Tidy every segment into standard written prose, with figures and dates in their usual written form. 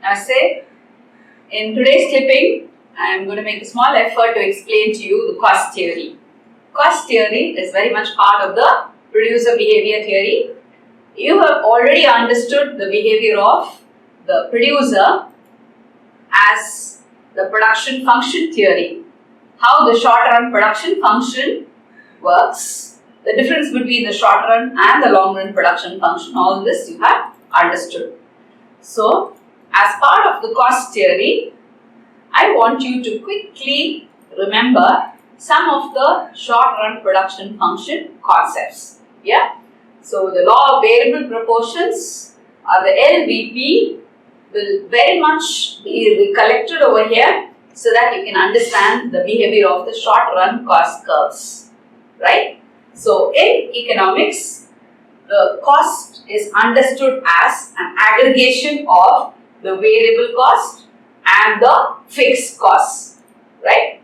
Namaste. In today's clipping, I am going to make a small effort to explain to you the cost theory. Cost theory is very much part of the producer behavior theory. You have already understood the behavior of the producer as the production function theory, how the short run production function works, the difference between the short run and the long run production function, all this you have understood. So, as part of the cost theory, I want you to quickly remember some of the short run production function concepts. Yeah. So, the law of variable proportions or the LVP will very much be recollected over here so that you can understand the behavior of the short run cost curves. Right? So, in economics, the cost is understood as an aggregation of the variable cost and the fixed cost, right?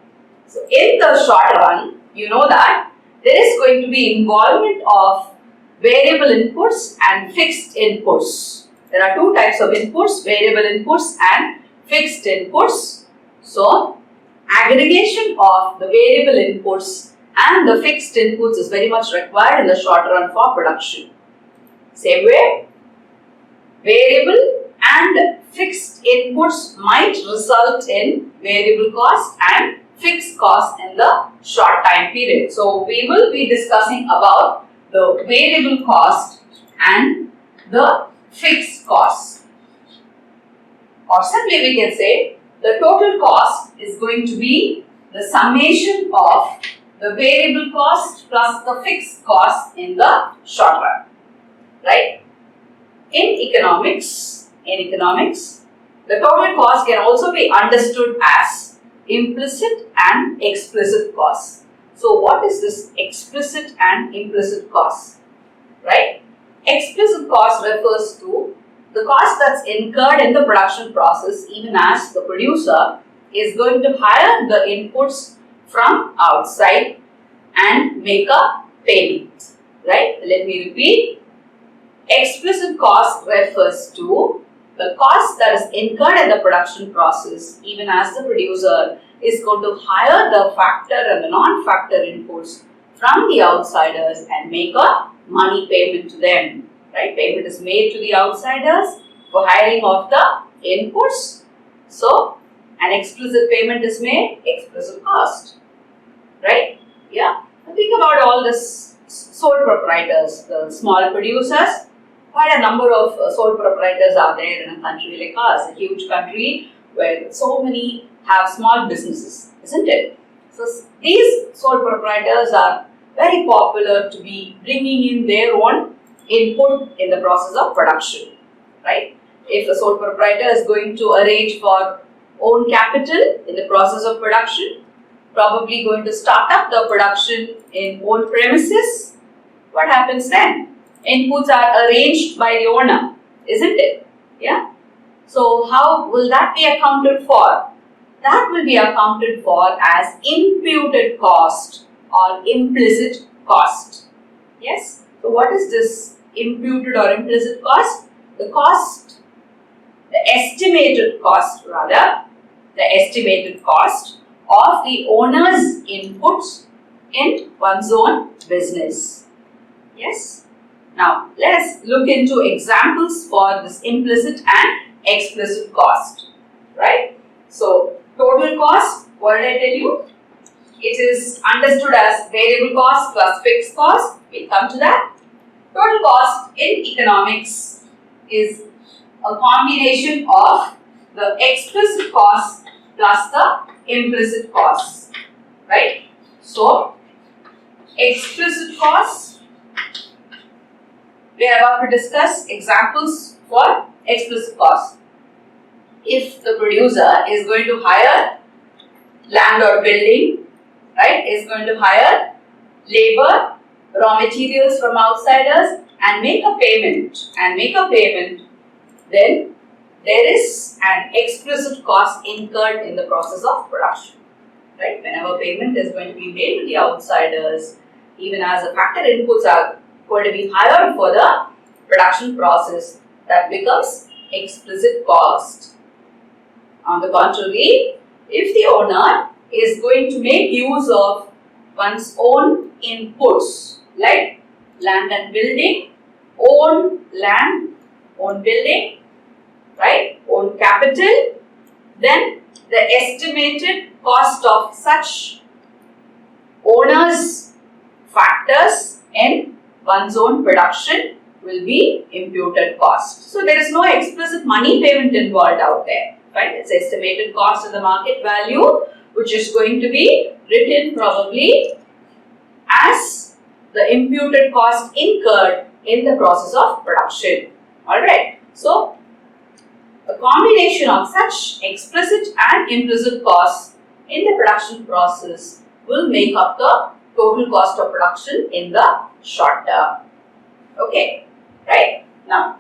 So, in the short run, you know that there is going to be involvement of variable inputs and fixed inputs. There are two types of inputs, variable inputs and fixed inputs. So, aggregation of the variable inputs and the fixed inputs is very much required in the short run for production. Same way, variable and fixed inputs might result in variable cost and fixed cost in the short time period. So, we will be discussing about the variable cost and the fixed cost. Or simply we can say the total cost is going to be the summation of the variable cost plus the fixed cost in the short run. Right? In economics, the total cost can also be understood as implicit and explicit cost. So, what is this explicit and implicit cost? Right? Explicit cost refers to the cost that's incurred in the production process even as the producer is going to hire the inputs from outside and make a payment. Right? Let me repeat. Explicit cost refers to the cost that is incurred in the production process even as the producer is going to hire the factor and the non-factor inputs from the outsiders and make a money payment to them. Right? Payment is made to the outsiders for hiring of the inputs. So, an explicit payment is made, explicit cost. Right? Yeah. Now think about all this sole proprietors, the small producers. Quite a number of sole proprietors are there in a country like ours, a huge country where so many have small businesses, isn't it? So, these sole proprietors are very popular to be bringing in their own input in the process of production, right? If a sole proprietor is going to arrange for own capital in the process of production, probably going to start up the production in own premises, what happens then? Inputs are arranged by the owner, isn't it? Yeah. So, how will that be accounted for? That will be accounted for as imputed cost or implicit cost. Yes. So, what is this imputed or implicit cost? The cost, the estimated cost rather, the estimated cost of the owner's inputs in one's own business. Yes. Now, let us look into examples for this implicit and explicit cost, right? So, total cost, what did I tell you? It is understood as variable cost plus fixed cost. We'll come to that. Total cost in economics is a combination of the explicit cost plus the implicit cost, right? So, explicit cost, we are about to discuss examples for explicit cost. If the producer is going to hire land or building, right, is going to hire labor, raw materials from outsiders and make a payment, then there is an explicit cost incurred in the process of production. Right? Whenever payment is going to be made to the outsiders, even as the factor inputs are going to be hired for the production process, that becomes explicit cost. On the contrary, if the owner is going to make use of one's own inputs like land and building, own land, own building, right, own capital, then the estimated cost of such owner's factors in one's own production will be imputed cost. So there is no explicit money payment involved out there, right? It's estimated cost of the market value, which is going to be written probably as the imputed cost incurred in the process of production. Alright, so the combination of such explicit and implicit costs in the production process will make up the total cost of production in the short term. Okay, right? Now,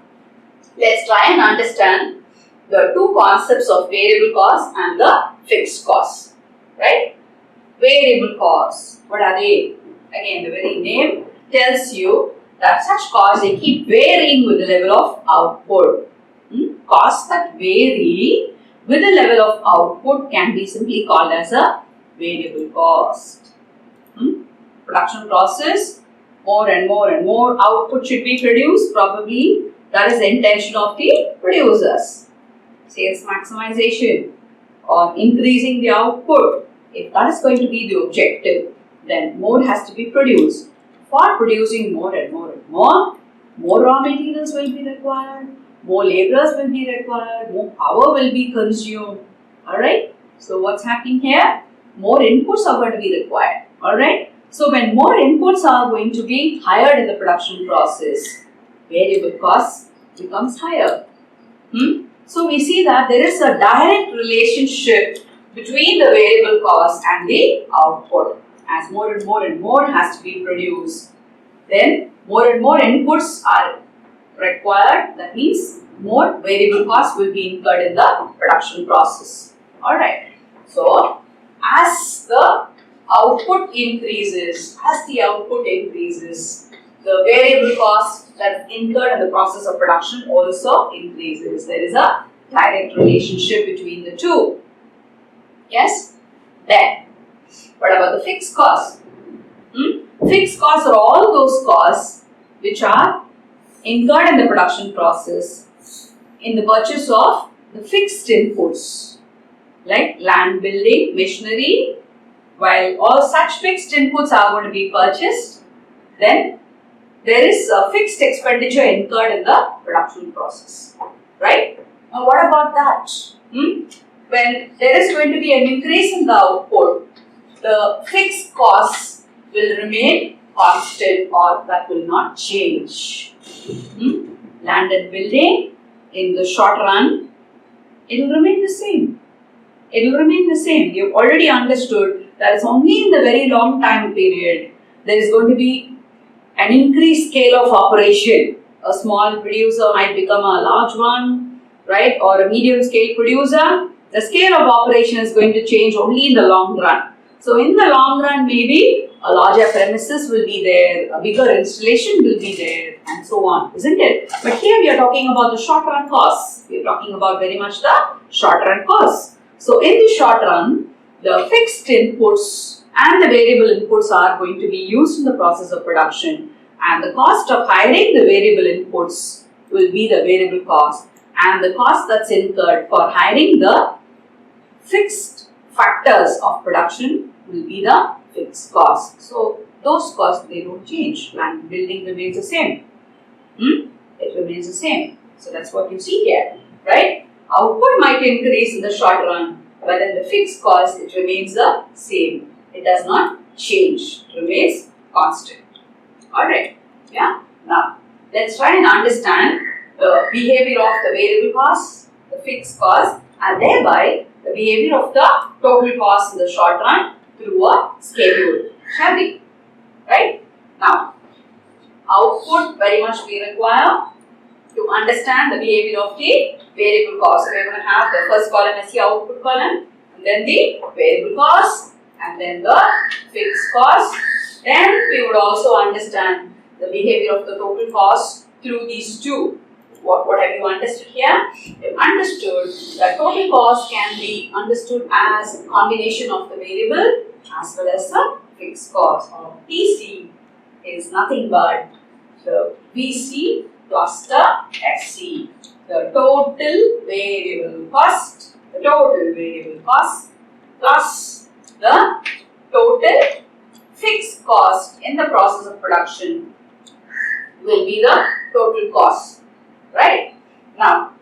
let's try and understand the two concepts of variable cost and the fixed cost. Right? Variable costs, what are they? Again, the very name tells you that such costs, they keep varying with the level of output. Costs that vary with the level of output can be simply called as a variable cost. Production process, more and more output should be produced. Probably that is the intention of the producers. Sales maximization or increasing the output. If that is going to be the objective, then more has to be produced. For producing more and more raw materials will be required, more laborers will be required, more power will be consumed. Alright? So what's happening here? More inputs are going to be required. Alright? So when more inputs are going to be hired in the production process, variable cost becomes higher. So we see that there is a direct relationship between the variable cost and the output. As more and more has to be produced, then more and more inputs are required. That means more variable costs will be incurred in the production process. Alright. So as the output increases, the variable cost that is incurred in the process of production also increases. There is a direct relationship between the two. Yes? Then, what about the fixed costs? Fixed costs are all those costs which are incurred in the production process in the purchase of the fixed inputs like land, building, machinery. While all such fixed inputs are going to be purchased, then there is a fixed expenditure incurred in the production process. Right? Now, what about that? When there is going to be an increase in the output, the fixed costs will remain constant or that will not change. Land and building, in the short run, it will remain the same. You have already understood that it's only in the very long time period there is going to be an increased scale of operation. A small producer might become a large one, right? Or a medium scale producer. The scale of operation is going to change only in the long run. So in the long run, maybe a larger premises will be there, a bigger installation will be there, and so on, isn't it? But here we are talking about the short run costs. We are talking about very much the short run costs. So in the short run, the fixed inputs and the variable inputs are going to be used in the process of production, and the cost of hiring the variable inputs will be the variable cost, and the cost that's incurred for hiring the fixed factors of production will be the fixed cost. So those costs, they don't change. Land building remains the same. It remains the same. So that's what you see here, right? Output might increase in the short run, but in the fixed cost, it remains the same. It does not change. It remains constant. Alright. Yeah. Now, let's try and understand the behavior of the variable cost, the fixed cost, and thereby the behavior of the total cost in the short run through a schedule. Shall we? Right? Now, output very much we require to understand the behavior of the variable cost. We are going to have the first column as the output column, and then the variable cost, and then the fixed cost. Then we would also understand the behavior of the total cost through these two What have you understood here? You've understood that total cost can be understood as a combination of the variable as well as the fixed cost. Or TC is nothing but the VC plus the FC, the total variable cost, plus the total fixed cost in the process of production will be the total cost, right? Now,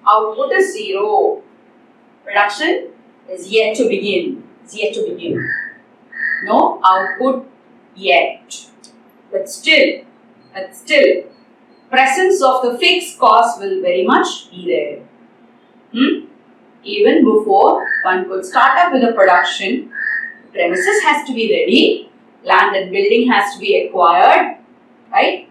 output is 0. Production is yet to begin. No output yet. But still, presence of the fixed cost will very much be there. Even before one could start up with the production, premises has to be ready, land and building has to be acquired, right?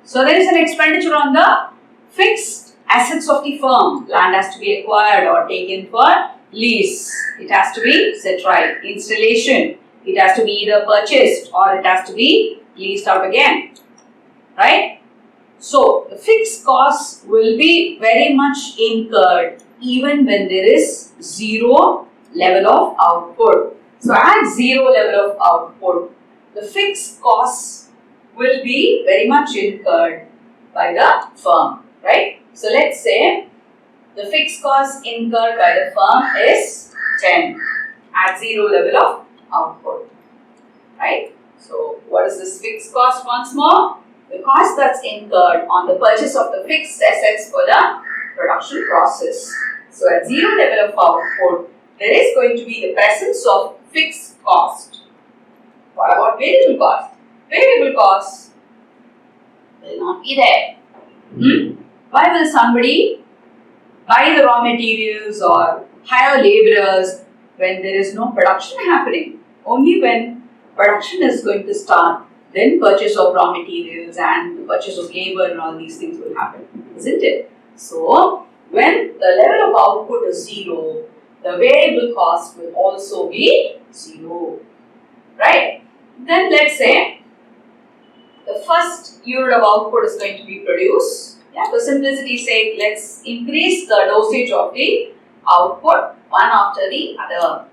So there is an expenditure on the fixed assets of the firm. Land has to be acquired or taken for lease. It has to be set right. Installation, it has to be either purchased or it has to be leased out again, right? So the fixed costs will be very much incurred even when there is 0 level of output. So at 0 level of output, the fixed costs will be very much incurred by the firm, right? So let's say the fixed cost incurred by the firm is 10 at 0 level of output, right? So what is this fixed cost once more? The cost that's incurred on the purchase of the fixed assets for the production process. So at 0 level of output, there is going to be the presence of fixed cost. What about variable cost? Variable costs will not be there. Why will somebody buy the raw materials or hire laborers when there is no production happening? Only when production is going to start, then purchase of raw materials and the purchase of labor and all these things will happen, isn't it? So, when the level of output is 0, the variable cost will also be 0, right? Then let's say the first unit of output is going to be produced. For simplicity's sake, let's increase the dosage of the output one after the other.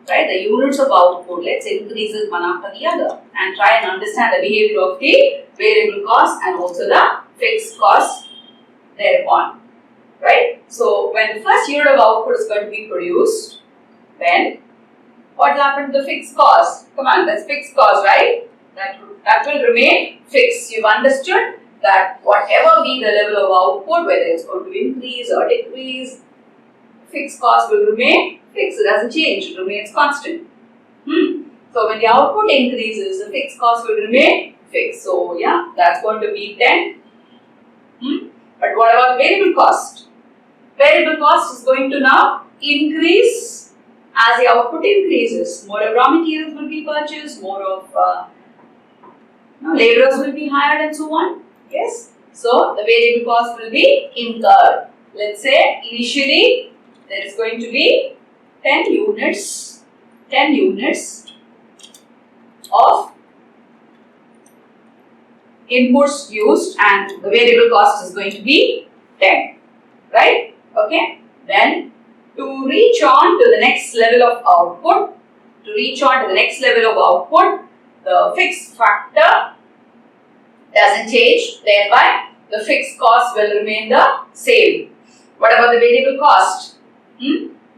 Right, the units of output, let's increase it one after the other and try and understand the behavior of the variable cost and also the fixed cost thereupon. Right, so when the first unit of output is going to be produced, then what will happen to the fixed cost? Come on, that's fixed cost, right? That will remain fixed. You've understood that whatever be the level of output, whether it's going to increase or decrease, fixed cost will remain fixed. It doesn't change, it remains constant. So when the output increases, the fixed cost will remain fixed. So that's going to be 10. But what about variable cost? Variable cost is going to now increase as the output increases. More of raw materials will be purchased, more of laborers will be hired and so on. Yes. So the variable cost will be incurred. Let's say initially there is going to be 10 units of inputs used and the variable cost is going to be 10, right? Okay. Then to reach on to the next level of output, the fixed factor doesn't change, thereby the fixed cost will remain the same. What about the variable cost?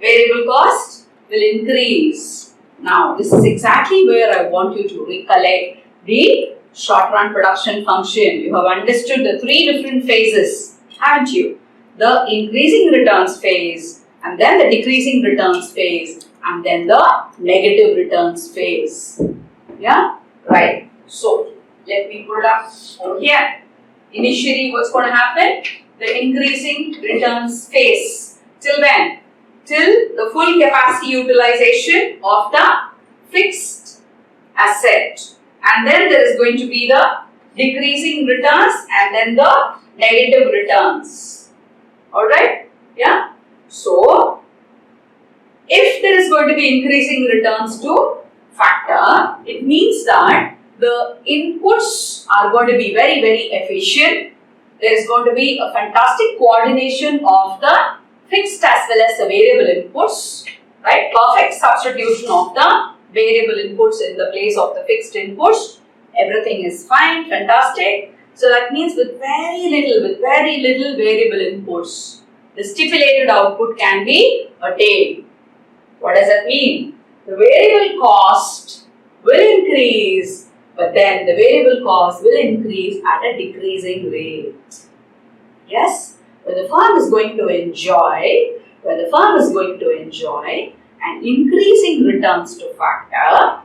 Variable cost will increase. Now, this is exactly where I want you to recollect the short run production function. You have understood the 3 different phases, haven't you? The increasing returns phase, and then the decreasing returns phase, and then the negative returns phase. Yeah? Right. So, let me put it up over here. Initially, what's going to happen? The increasing returns phase. Till when? Till the full capacity utilization of the fixed asset. And then there is going to be the decreasing returns and then the negative returns. Alright? Yeah? So, if there is going to be increasing returns to factor, it means that the inputs are going to be very, very efficient. there is going to be a fantastic coordination of the fixed as well as the variable inputs, right? Perfect substitution of the variable inputs in the place of the fixed inputs. Everything is fine, fantastic. So that means with very little variable inputs, the stipulated output can be attained. What does that mean? The variable cost will increase, but then the variable cost will increase at a decreasing rate. Yes? When the firm is going to enjoy an increasing returns to factor,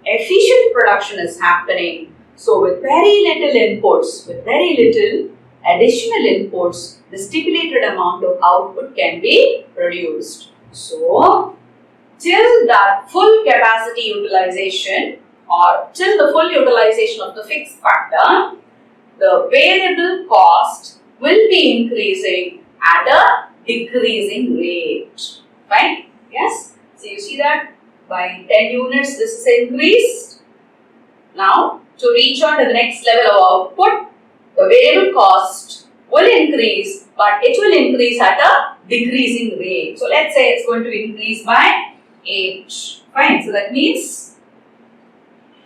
efficient production is happening. So with very little inputs, with very little additional inputs, the stipulated amount of output can be produced. So, till that full capacity utilization or till the full utilization of the fixed factor, the variable cost will be increasing at a decreasing rate. Fine? Yes? So you see that by 10 units this is increased. Now, to reach on to the next level of output, the variable cost will increase, but it will increase at a decreasing rate. So let's say it's going to increase by 8. Fine. So that means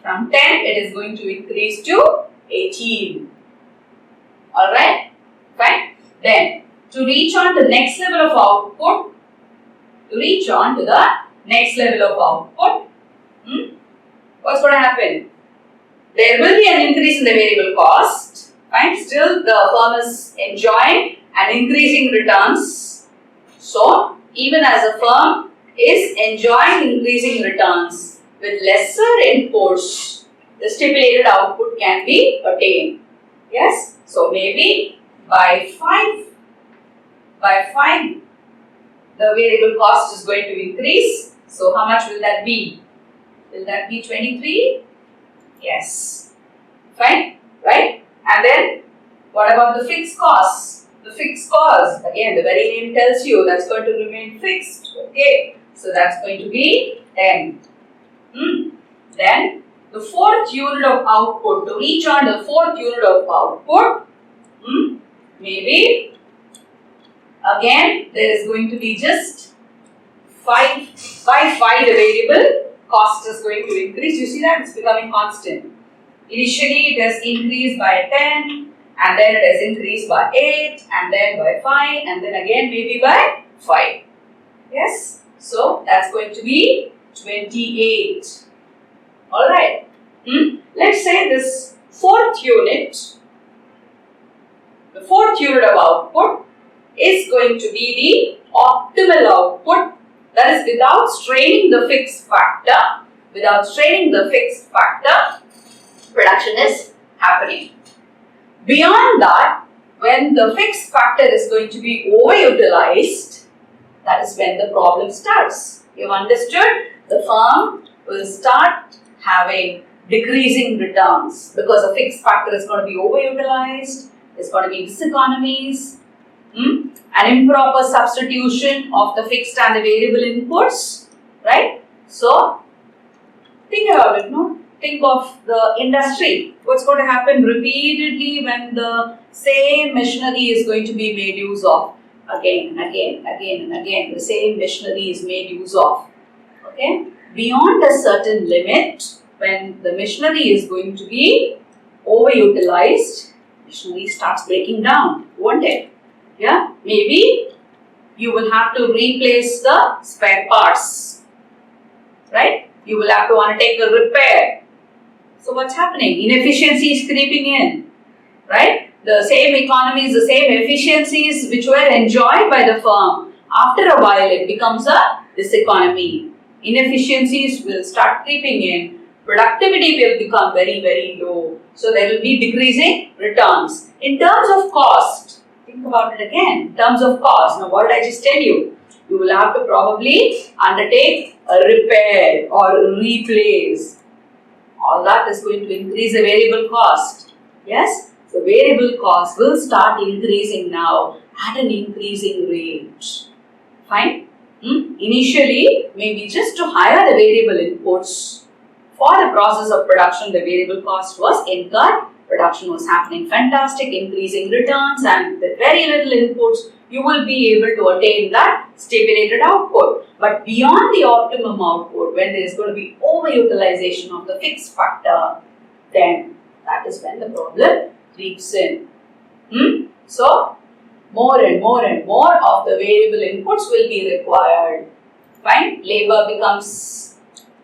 from 10 it is going to increase to 18. Alright? Fine. Then to reach on to the next level of output, what's going to happen? There will be an increase in the variable cost. Fine. Still the firm is enjoying an increasing returns. So even as a firm is enjoying increasing returns with lesser inputs, the stipulated output can be attained. Yes. So maybe by 5 the variable cost is going to increase. So how much will that be? Will that be 23? Yes. Fine. Right? And then what about the fixed costs? The fixed cost, again the very name tells you that's going to remain fixed. Okay. So that's going to be 10. Then the fourth unit of output, to reach on the fourth unit of output, maybe again there is going to be just 5 by 5 the variable cost is going to increase. You see that it's becoming constant. Initially it has increased by 10 and then it has increased by 8 and then by 5 and then again maybe by 5. Yes. So that's going to be 28. Alright. Let's say this fourth unit, the fourth unit of output is going to be the optimal output, that is without straining the fixed factor. Without straining the fixed factor, production is happening. Beyond that, when the fixed factor is going to be overutilized, that is when the problem starts. You've understood? The firm will start having decreasing returns because the fixed factor is going to be overutilized, there's going to be diseconomies, an improper substitution of the fixed and the variable inputs, right? So, think about it, no? Think of the industry. What's going to happen repeatedly when the same machinery is going to be made use of? Again and again, the same machinery is made use of. Okay? Beyond a certain limit, when the machinery is going to be overutilized, machinery starts breaking down, won't it? Yeah? Maybe you will have to replace the spare parts, right? You will have to undertake a repair. So what's happening? Inefficiency is creeping in, right? The same economies, the same efficiencies which were enjoyed by the firm, after a while it becomes a diseconomy. Inefficiencies will start creeping in. Productivity will become very, very low. So there will be decreasing returns. In terms of cost, think about it again. In terms of cost, now what did I just tell you? You will have to probably undertake a repair or replace. All that is going to increase the variable cost. Yes? So variable cost will start increasing now at an increasing rate. Fine? Initially, maybe just to hire the variable inputs for the process of production, the variable cost was incurred. But production was happening fantastic, increasing returns, and with very little inputs, you will be able to attain that stipulated output. But beyond the optimum output, when there is going to be overutilization of the fixed factor, then that is when the problem creeps in. So, more and more and more of the variable inputs will be required. Fine? Labor becomes,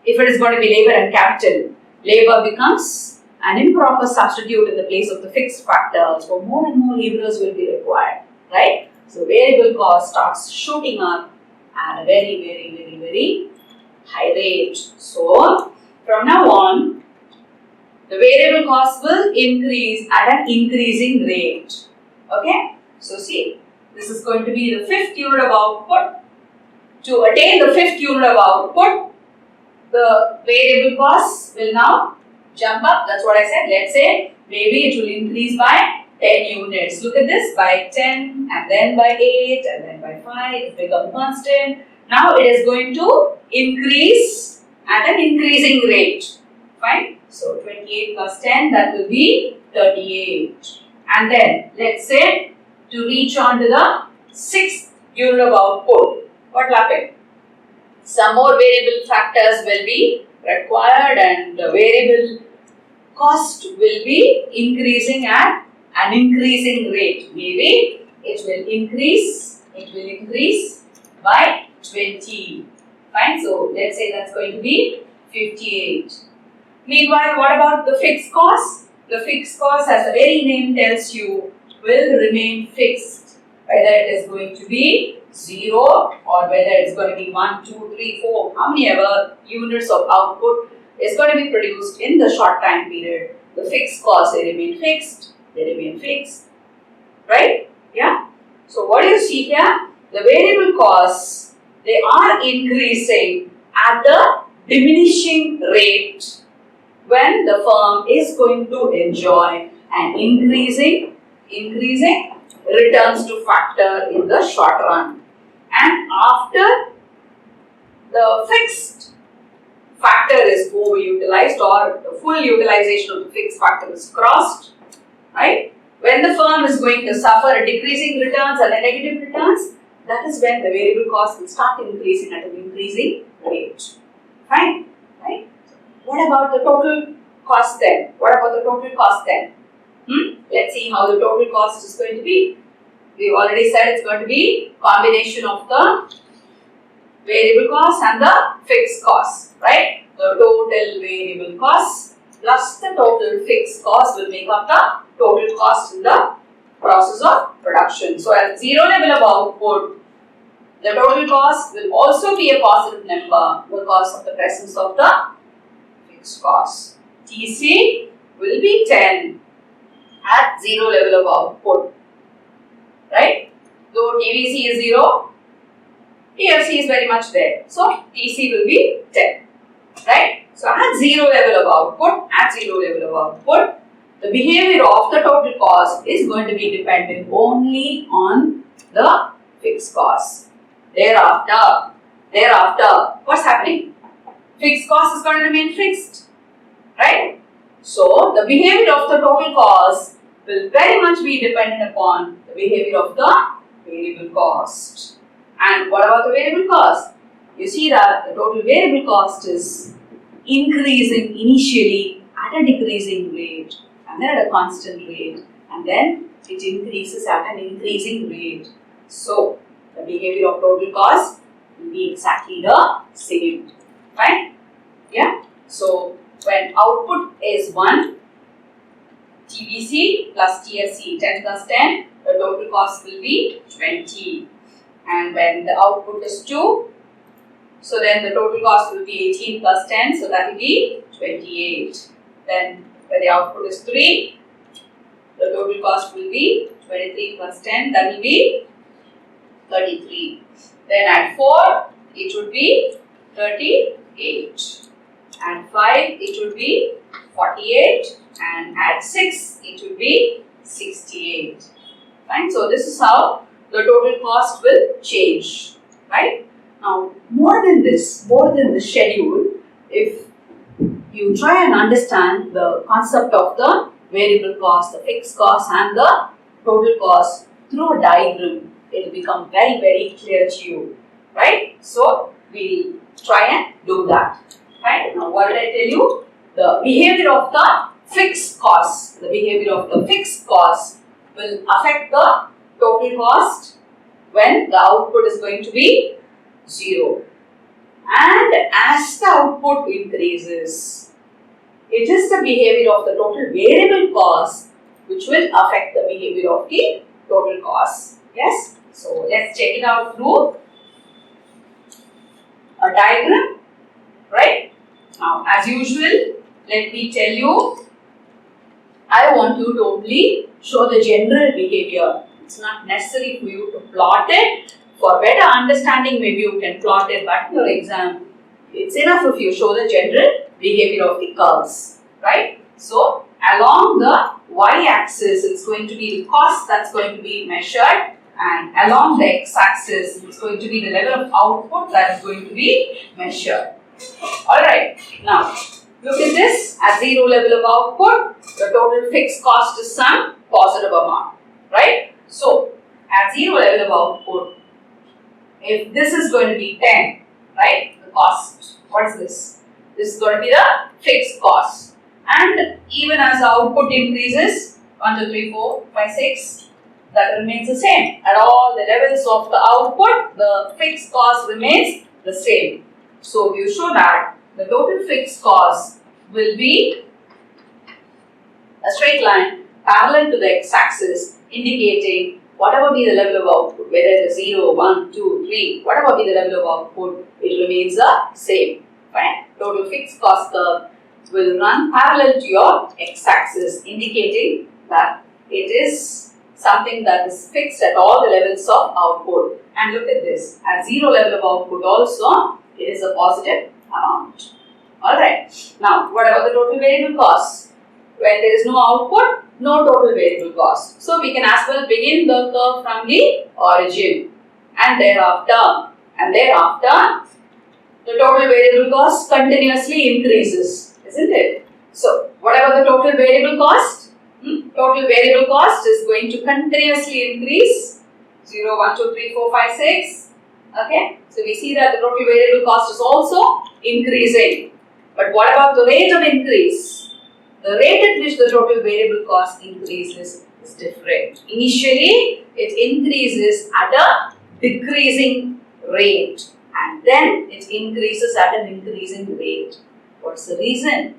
if it is going to be labor and capital, labor becomes an improper substitute in the place of the fixed factor. So, more and more laborers will be required. Right? So, variable cost starts shooting up at a very high rate. So, from now on, the variable cost will increase at an increasing rate. Okay? So, see, this is going to be the fifth unit of output. To attain the fifth unit of output, the variable costs will now jump up. That's what I said. Let's say maybe it will increase by 10 units. Look at this, by 10 and then by 8 and then by 5. It becomes constant. Now it is going to increase at an increasing rate. Fine. So 28 plus 10, that will be 38. And then let's say to reach on to the sixth unit of output, what will happen? Some more variable factors will be required and the variable cost will be increasing at an increasing rate. Maybe it will increase by 20. Fine, so let's say that's going to be 58. Meanwhile, what about the fixed cost? The fixed cost, as the very name tells you, will remain fixed. Whether it is going to be 0 or whether it's going to be 1, 2, 3, 4, how many ever units of output is going to be produced in the short time period. The fixed costs, they remain fixed. Right? Yeah? So, what do you see here? The variable costs, they are increasing at the diminishing rate when the firm is going to enjoy an increasing returns to factor in the short run. And after the fixed factor is overutilized or the full utilization of the fixed factor is crossed, right? When the firm is going to suffer a decreasing returns and a negative returns, that is when the variable cost will start increasing at an increasing rate. Fine, right? What about the total cost then? Let's see how the total cost is going to be. We've already said it's going to be combination of the variable cost and the fixed cost, right? The total variable cost plus the total fixed cost will make up the total cost in the process of production. So, at zero level of output, the total cost will also be a positive number because of the presence of the fixed cost. TC will be 10 at zero level of output, right? Though TVC is 0, TFC is very much there. So, TC will be 10, right? So, at zero level of output, the behavior of the total cost is going to be dependent only on the fixed cost. Thereafter, what's happening? Fixed cost is going to remain fixed, right? So, the behavior of the total cost will very much be dependent upon the behavior of the variable cost. And what about the variable cost? You see that the total variable cost is increasing initially at a decreasing rate and then at a constant rate, and then it increases at an increasing rate. So, the behavior of total cost will be exactly the same, right? Yeah. So, when output is 1, TBC plus TFC, 10 plus 10, the total cost will be 20. And when the output is 2, so then the total cost will be 18 plus 10, so that will be 28. Then when the output is 3, the total cost will be 23 plus 10, that will be 33. Then at 4, it would be 38. At 5, it would be 48. And at 6, it would be 68. Fine. So, this is how the total cost will change. Right. Now, more than the schedule, if you try and understand the concept of the variable cost, the fixed cost and the total cost through a diagram. It will become very, very clear to you, right? So, we'll try and do that, right? Now, what did I tell you? The behavior of the fixed cost. The behavior of the fixed cost will affect the total cost when the output is going to be 0. And as the output increases, it is the behavior of the total variable cost which will affect the behavior of the total cost. Yes? So, let's check it out through a diagram, right? Now, as usual, let me tell you, I want you to only show the general behavior. It's not necessary for you to plot it. For better understanding, maybe you can plot it, but in your exam, it's enough if you show the general behavior of the curves, right? So, along the y-axis, it's going to be the cost that's going to be measured, and along the x-axis, it's going to be the level of output that is going to be measured. Alright, now look at this. At 0 level of output, the total fixed cost is some positive amount, right? So, at 0 level of output, if this is going to be 10, right, the cost, what is this? This is going to be the fixed cost. And even as the output increases, 1, 2, 3, 4, 5, 6, that remains the same. At all the levels of the output, the fixed cost remains the same. So, you show that the total fixed cost will be a straight line parallel to the x-axis, indicating whatever be the level of output, whether it is 0, 1, 2, 3, whatever be the level of output, it remains the same. Fine. Total fixed cost curve will run parallel to your x-axis, indicating that it is something that is fixed at all the levels of output. And look at this, at 0 level of output also, it is a positive amount. Alright, now what about the total variable cost? When there is no output, no total variable cost. So we can as well begin the curve from the origin, and thereafter, the total variable cost continuously increases, isn't it? So, what about the total variable cost? Total variable cost is going to continuously increase 0, 1, 2, 3, 4, 5, 6. Okay, so we see that the total variable cost is also increasing. But what about the rate of increase? The rate at which the total variable cost increases is different. Initially, it increases at a decreasing rate, and then it increases at an increasing rate. What's the reason?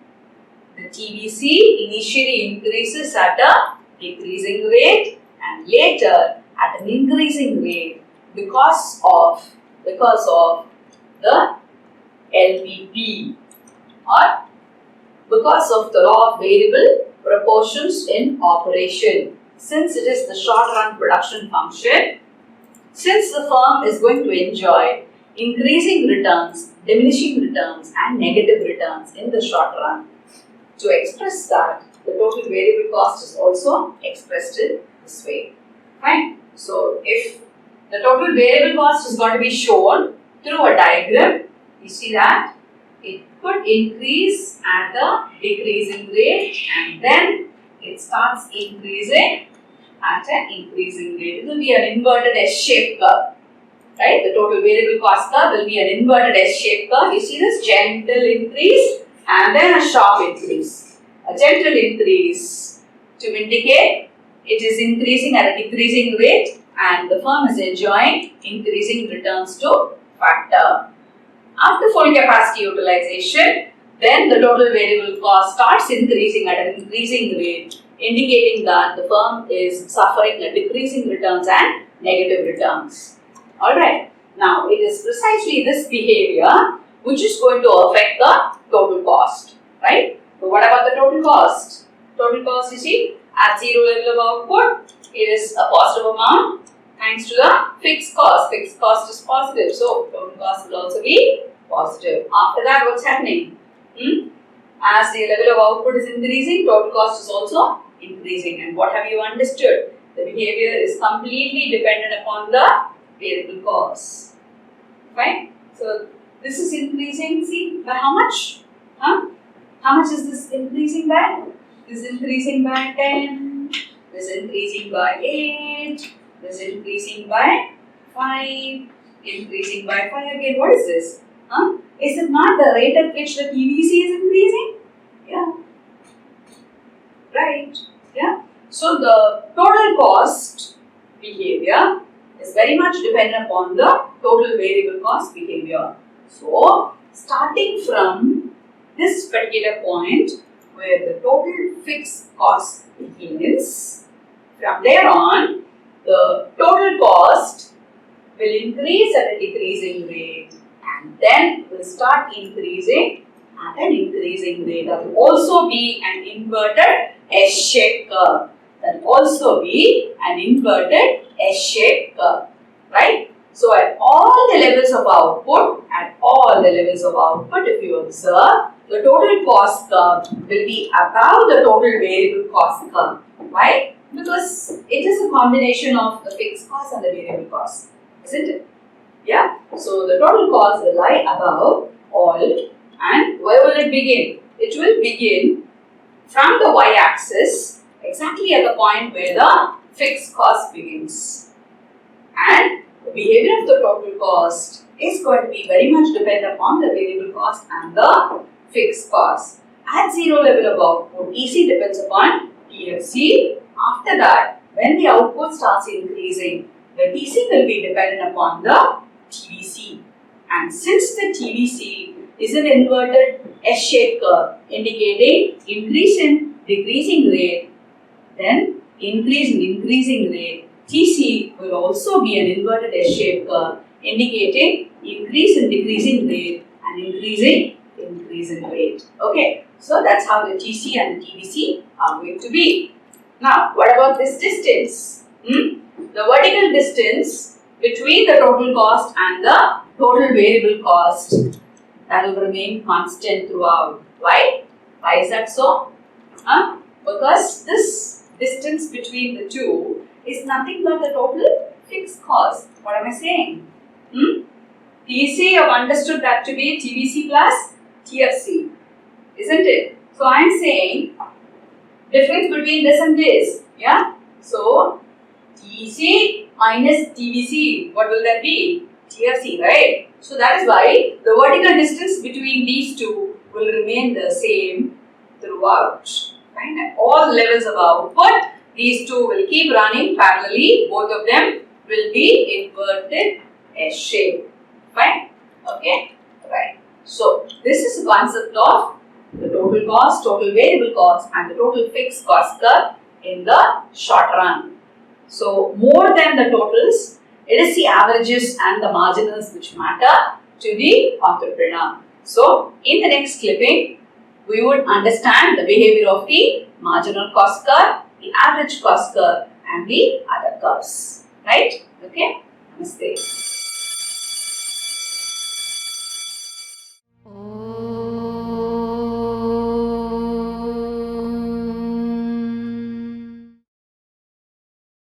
The TVC initially increases at a decreasing rate and later at an increasing rate because of the LPP, or because of the law of variable proportions in operation. Since it is the short run production function, since the firm is going to enjoy increasing returns, diminishing returns and negative returns in the short run, to express that, the total variable cost is also expressed in this way. Fine. So, if the total variable cost is going to be shown through a diagram, you see that it could increase at the decreasing rate and then it starts increasing at an increasing rate. It will be an inverted S-shaped curve, right? The total variable cost curve will be an inverted S-shaped curve. You see this gentle increase and then a sharp increase. A gentle increase to indicate it is increasing at a decreasing rate and the firm is enjoying increasing returns to factor. After full capacity utilization, then the total variable cost starts increasing at an increasing rate, indicating that the firm is suffering a decreasing returns and negative returns. Alright, now it is precisely this behavior which is going to affect the total cost, right? So what about the total cost? Total cost, you see, at 0 level of output, it is a positive amount thanks to the fixed cost. Fixed cost is positive, so total cost will also be positive. After that, what's happening? As the level of output is increasing, total cost is also increasing. And what have you understood? The behavior is completely dependent upon the variable cost. Fine? So, this is increasing, see, by how much? How much is this increasing by? This is increasing by 10. This is increasing by 8. This is increasing by 5. Increasing by 5 again. What is this? Is it not the rate at which the TVC is increasing? Yeah. Right. Yeah. So the total cost behavior is very much dependent upon the total variable cost behavior. So starting from this particular point where the total fixed cost begins, from there on the total cost will increase at a decreasing rate and then will start increasing at an increasing rate. That will also be an inverted S-shaped curve. That will also be an inverted S-shaped curve. Right? So at all the levels of output, if you observe, the total cost curve will be above the total variable cost curve. Why? Because it is a combination of the fixed cost and the variable cost, isn't it? Yeah. So the total cost will lie above all, and where will it begin? It will begin from the y-axis exactly at the point where the fixed cost begins. And the behavior of the total cost is going to be very much dependent upon the variable cost and the fixed cost. At zero level of output, EC depends upon TFC. After that, when the output starts increasing, the TC will be dependent upon the TVC. And since the TVC is an inverted S-shaped curve indicating increase in decreasing rate, then increase in increasing rate, TC will also be an inverted S-shaped curve indicating increase in decreasing rate and increasing rate. Okay, so that's how the TC and the TVC are going to be. Now, what about this distance? The vertical distance between the total cost and the total variable cost, that will remain constant throughout. Why? Why is that so? Because this distance between the two is nothing but the total fixed cost. What am I saying? TC, you have understood that to be TVC plus TFC, isn't it? So I am saying difference between this and this. Yeah. So TC minus TVC, what will that be? TFC, right? So that is why the vertical distance between these two will remain the same throughout. Right? At all levels of output, these two will keep running parallelly. Both of them will be inverted S-shape. Fine? Okay? Right. So this is the concept of the total cost, total variable cost and the total fixed cost curve in the short run. So more than the totals, it is the averages and the marginals which matter to the entrepreneur. So in the next clipping, we would understand the behavior of the marginal cost curve, the average cost curve and the other curves. Right? Okay? Namaste.